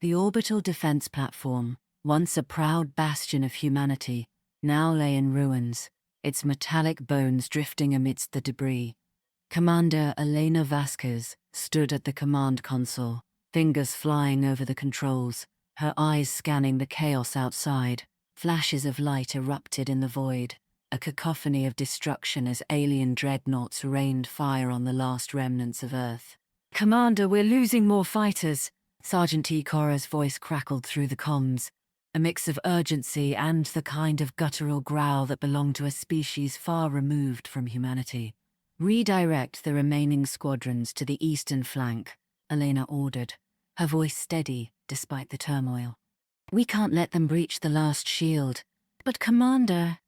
The orbital defense platform, once a proud bastion of humanity, now lay in ruins, its metallic bones drifting amidst the debris. Commander Elena Vasquez stood at the command console, fingers flying over the controls, her eyes scanning the chaos outside. Flashes of light erupted in the void, a cacophony of destruction as alien dreadnoughts rained fire on the last remnants of Earth. "Commander, we're losing more fighters," Sergeant T. Cora's voice crackled through the comms, a mix of urgency and the kind of guttural growl that belonged to a species far removed from humanity. "Redirect the remaining squadrons to the eastern flank," Elena ordered, her voice steady despite the turmoil. "We can't let them breach the last shield." "But Commander—"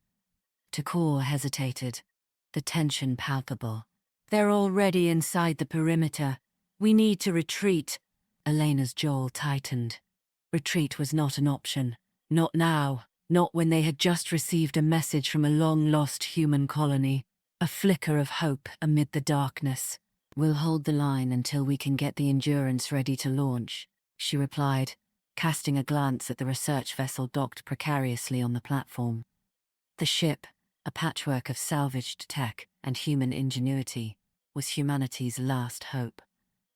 Takor hesitated, the tension palpable. "They're already inside the perimeter. We need to retreat." Elena's jaw tightened. Retreat was not an option. Not now. Not when they had just received a message from a long-lost human colony. A flicker of hope amid the darkness. "We'll hold the line until we can get the Endurance ready to launch," she replied, casting a glance at the research vessel docked precariously on the platform. The ship, a patchwork of salvaged tech and human ingenuity, was humanity's last hope.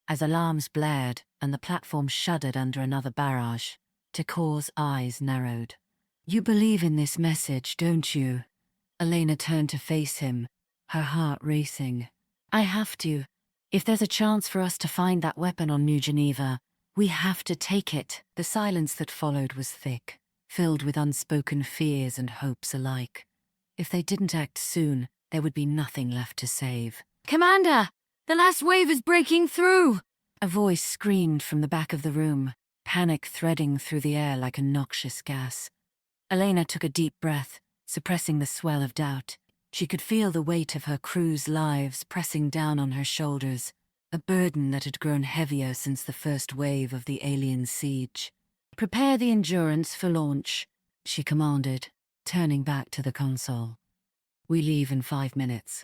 As alarms blared and the platform shuddered under another barrage, Takor's eyes narrowed. "You believe in this message, don't you?" Elena turned to face him, her heart racing. "I have to. If there's a chance for us to find that weapon on New Geneva, we have to take it." The silence that followed was thick, filled with unspoken fears and hopes alike. If they didn't act soon, there would be nothing left to save. "Commander! The last wave is breaking through!" A voice screamed from the back of the room, panic threading through the air like a noxious gas. Elena took a deep breath, suppressing the swell of doubt. She could feel the weight of her crew's lives pressing down on her shoulders, a burden that had grown heavier since the first wave of the alien siege. "Prepare the Endurance for launch," she commanded, turning back to the console. "We leave in 5 minutes."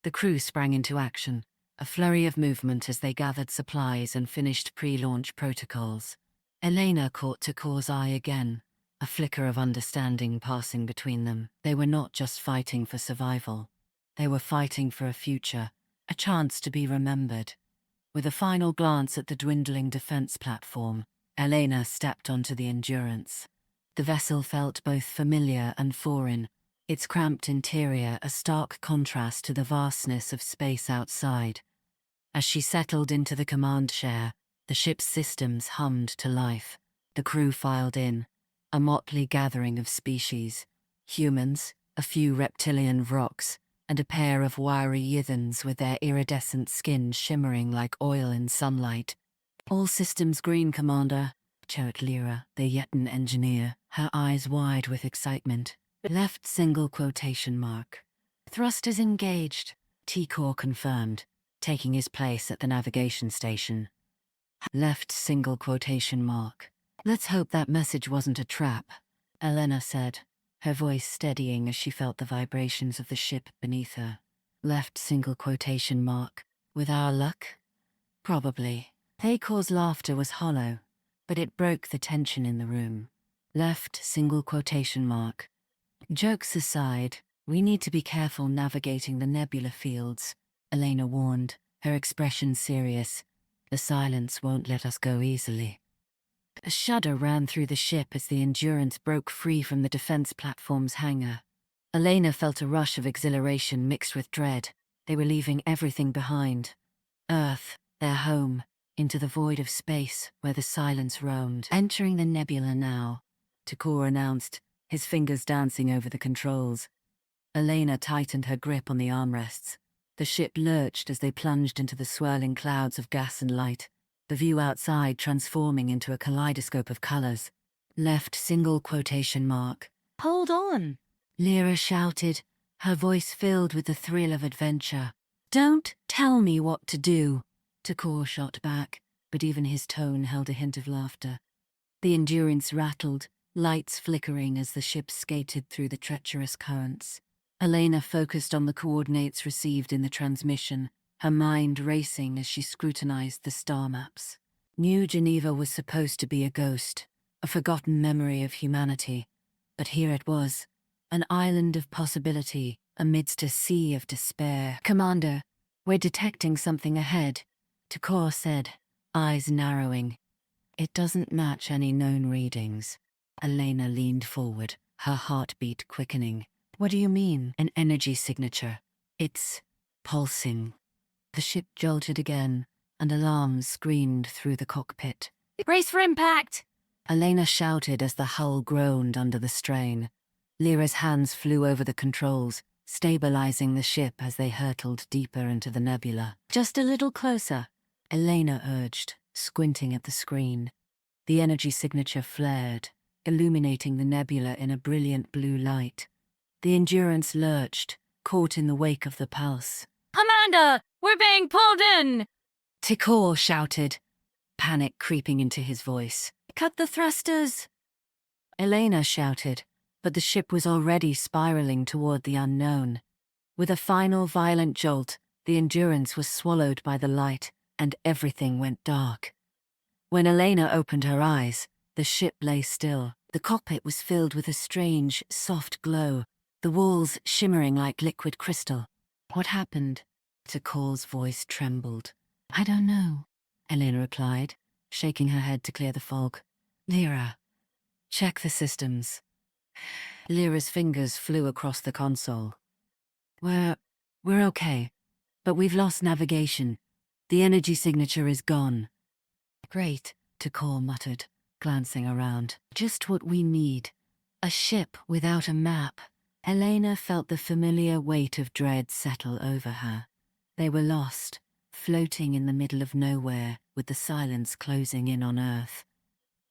The crew sprang into action, a flurry of movement as they gathered supplies and finished pre-launch protocols. Elena caught Takor's eye again, a flicker of understanding passing between them. They were not just fighting for survival. They were fighting for a future, a chance to be remembered. With a final glance at the dwindling defense platform, Elena stepped onto the Endurance. The vessel felt both familiar and foreign, its cramped interior a stark contrast to the vastness of space outside. As she settled into the command chair, the ship's systems hummed to life. The crew filed in, a motley gathering of species. Humans, a few reptilian vrocs, and a pair of wiry yithans with their iridescent skin shimmering like oil in sunlight. "All systems green, Commander," chirped Lyra, the Yetan engineer, her eyes wide with excitement. "Left single quotation mark. Thrusters engaged," T-Core confirmed, taking his place at the navigation station. "Left single quotation mark. Let's hope that message wasn't a trap," Elena said, her voice steadying as she felt the vibrations of the ship beneath her. "Left single quotation mark. With our luck? Probably." T-Core's laughter was hollow, but it broke the tension in the room. "Left single quotation mark. Jokes aside, we need to be careful navigating the nebula fields," Elena warned, her expression serious. "The silence won't let us go easily." A shudder ran through the ship as the Endurance broke free from the defense platform's hangar. Elena felt a rush of exhilaration mixed with dread. They were leaving everything behind. Earth, their home, into the void of space where the silence roamed. "Entering the nebula now," Takor announced, his fingers dancing over the controls. Elena tightened her grip on the armrests. The ship lurched as they plunged into the swirling clouds of gas and light, the view outside transforming into a kaleidoscope of colors. "Left single quotation mark. Hold on," Lyra shouted, her voice filled with the thrill of adventure. "Don't tell me what to do," Takor shot back, but even his tone held a hint of laughter. The Endurance rattled, lights flickering as the ship skated through the treacherous currents. Elena focused on the coordinates received in the transmission, her mind racing as she scrutinized the star maps. New Geneva was supposed to be a ghost, a forgotten memory of humanity. But here it was, an island of possibility amidst a sea of despair. "Commander, we're detecting something ahead," Tukor said, eyes narrowing. "It doesn't match any known readings." Elena leaned forward, her heartbeat quickening. "What do you mean?" "An energy signature. It's pulsing." The ship jolted again, and alarms screamed through the cockpit. "Brace for impact!" Elena shouted as the hull groaned under the strain. Lyra's hands flew over the controls, stabilizing the ship as they hurtled deeper into the nebula. "Just a little closer," Elena urged, squinting at the screen. The energy signature flared, illuminating the nebula in a brilliant blue light. The Endurance lurched, caught in the wake of the pulse. "Commander, we're being pulled in!" Tikor shouted, panic creeping into his voice. "Cut the thrusters!" Elena shouted, but the ship was already spiraling toward the unknown. With a final violent jolt, the Endurance was swallowed by the light, and everything went dark. When Elena opened her eyes, the ship lay still. The cockpit was filled with a strange, soft glow, the walls shimmering like liquid crystal. "What happened?" Tikor's voice trembled. "I don't know," Elena replied, shaking her head to clear the fog. "Lyra, check the systems." Lyra's fingers flew across the console. We're okay, but we've lost navigation. The energy signature is gone." "Great," Tikor muttered, glancing around. "Just what we need. A ship without a map." Elena felt the familiar weight of dread settle over her. They were lost, floating in the middle of nowhere with the silence closing in on Earth.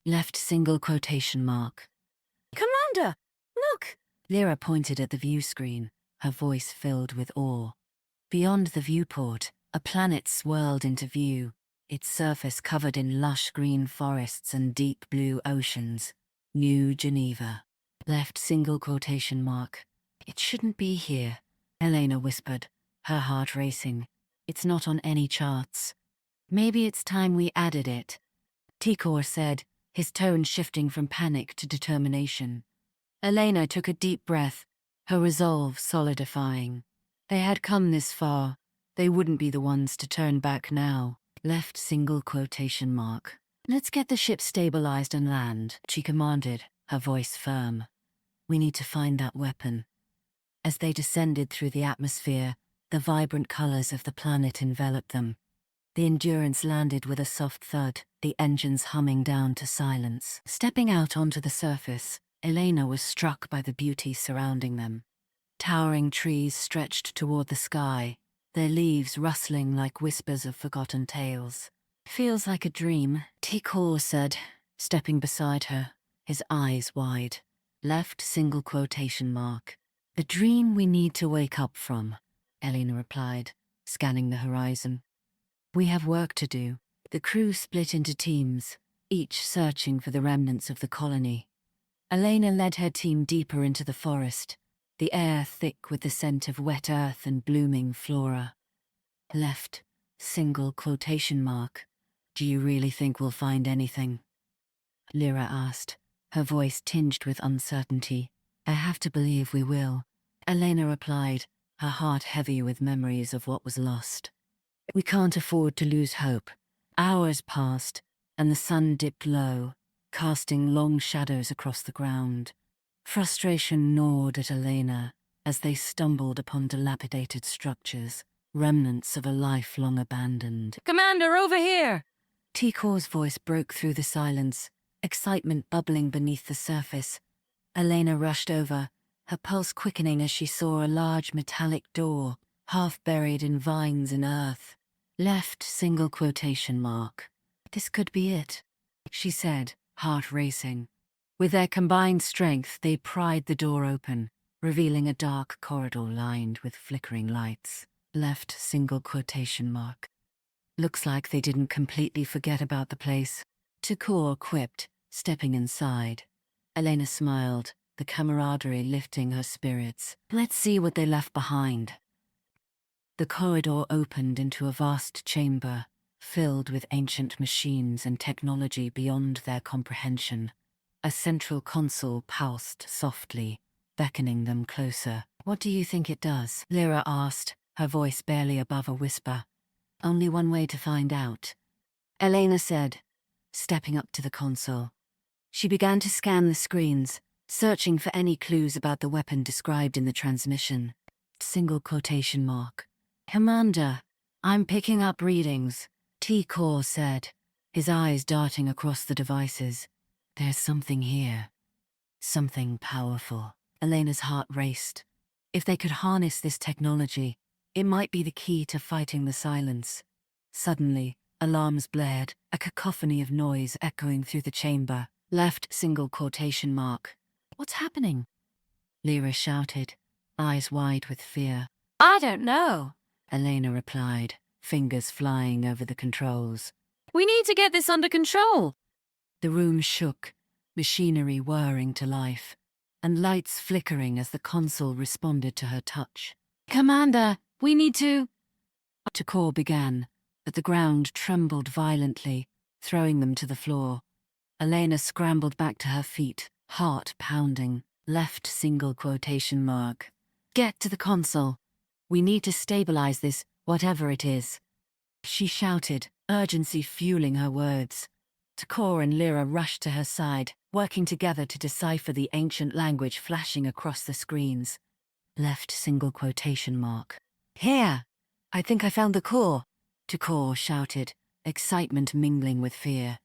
Left single quotation mark. "Commander, look!" Lyra pointed at the view screen, her voice filled with awe. Beyond the viewport, a planet swirled into view, its surface covered in lush green forests and deep blue oceans. New Geneva. Left single quotation mark. "It shouldn't be here," Elena whispered, her heart racing. "It's not on any charts." "Maybe it's time we added it," Tikor said, his tone shifting from panic to determination. Elena took a deep breath, her resolve solidifying. They had come this far. They wouldn't be the ones to turn back now. Left single quotation mark. "Let's get the ship stabilized and land," she commanded, her voice firm. "We need to find that weapon." As they descended through the atmosphere, the vibrant colors of the planet enveloped them. The Endurance landed with a soft thud, the engines humming down to silence. Stepping out onto the surface, Elena was struck by the beauty surrounding them. Towering trees stretched toward the sky, their leaves rustling like whispers of forgotten tales. "Feels like a dream," Tikor said, stepping beside her, his eyes wide. Left single quotation mark. "A dream we need to wake up from," Elena replied, scanning the horizon. "We have work to do." The crew split into teams, each searching for the remnants of the colony. Elena led her team deeper into the forest, the air thick with the scent of wet earth and blooming flora. Left single quotation mark. "Do you really think we'll find anything?" Lyra asked, her voice tinged with uncertainty. "I have to believe we will," Elena replied, her heart heavy with memories of what was lost. "We can't afford to lose hope." Hours passed, and the sun dipped low, casting long shadows across the ground. Frustration gnawed at Elena as they stumbled upon dilapidated structures, remnants of a life long abandoned. "Commander, over here!" Tikor's voice broke through the silence, excitement bubbling beneath the surface. Elena rushed over, her pulse quickening as she saw a large metallic door, half buried in vines and earth. Left single quotation mark. "This could be it," she said, heart racing. With their combined strength, they pried the door open, revealing a dark corridor lined with flickering lights. Left single quotation mark. "Looks like they didn't completely forget about the place," Tikor quipped, stepping inside. Elena smiled, the camaraderie lifting her spirits. "Let's see what they left behind." The corridor opened into a vast chamber, filled with ancient machines and technology beyond their comprehension. A central console pulsed softly, beckoning them closer. "What do you think it does?" Lyra asked, her voice barely above a whisper. "Only one way to find out," Elena said, stepping up to the console. She began to scan the screens, searching for any clues about the weapon described in the transmission. Single quotation mark. "Commander, I'm picking up readings," T-Core said, his eyes darting across the devices. "There's something here. Something powerful." Elena's heart raced. If they could harness this technology, it might be the key to fighting the silence. Suddenly, alarms blared, a cacophony of noise echoing through the chamber. Left single quotation mark. "What's happening?" Lyra shouted, eyes wide with fear. "I don't know," Elena replied, fingers flying over the controls. "We need to get this under control." The room shook, machinery whirring to life, and lights flickering as the console responded to her touch. "Commander, we need to..." Core began, but the ground trembled violently, throwing them to the floor. Elena scrambled back to her feet, heart pounding. Left single quotation mark. "Get to the console. We need to stabilize this, whatever it is," she shouted, urgency fueling her words. Core and Lyra rushed to her side, working together to decipher the ancient language flashing across the screens. Left single quotation mark. "Here! I think I found the core," Core shouted, excitement mingling with fear.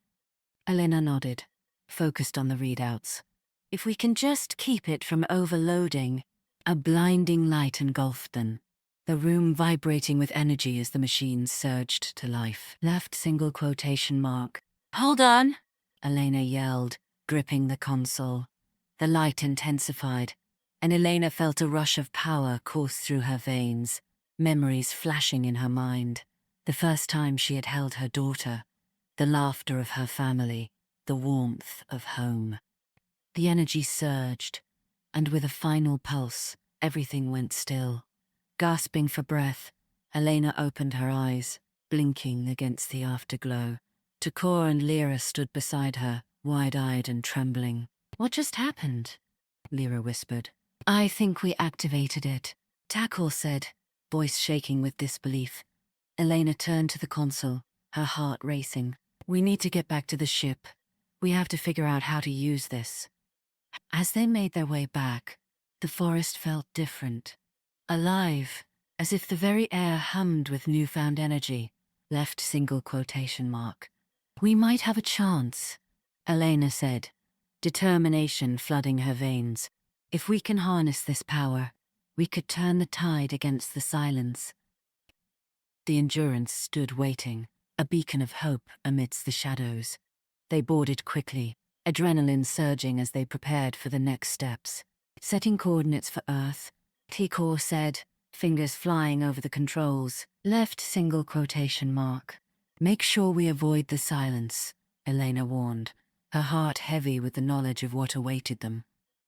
Elena nodded, focused on the readouts. "If we can just keep it from overloading..." A blinding light engulfed them, the room vibrating with energy as the machines surged to life. Left single quotation mark. "Hold on," Elena yelled, gripping the console. The light intensified, and Elena felt a rush of power course through her veins, memories flashing in her mind. The first time she had held her daughter, the laughter of her family, the warmth of home. The energy surged, and with a final pulse, everything went still. Gasping for breath, Elena opened her eyes, blinking against the afterglow. Core and Lyra stood beside her, wide-eyed and trembling. "What just happened?" Lyra whispered. "I think we activated it," Core said, voice shaking with disbelief. Elena turned to the console, her heart racing. "We need to get back to the ship. We have to figure out how to use this." As they made their way back, the forest felt different. Alive, as if the very air hummed with newfound energy. Left single quotation mark. "We might have a chance," Elena said, determination flooding her veins. "If we can harness this power, we could turn the tide against the silence." The Endurance stood waiting, a beacon of hope amidst the shadows. They boarded quickly, adrenaline surging as they prepared for the next steps. "Setting coordinates for Earth," Core said, fingers flying over the controls. Left single quotation mark. "Make sure we avoid the silence," Elena warned, her heart heavy with the knowledge of what awaited them.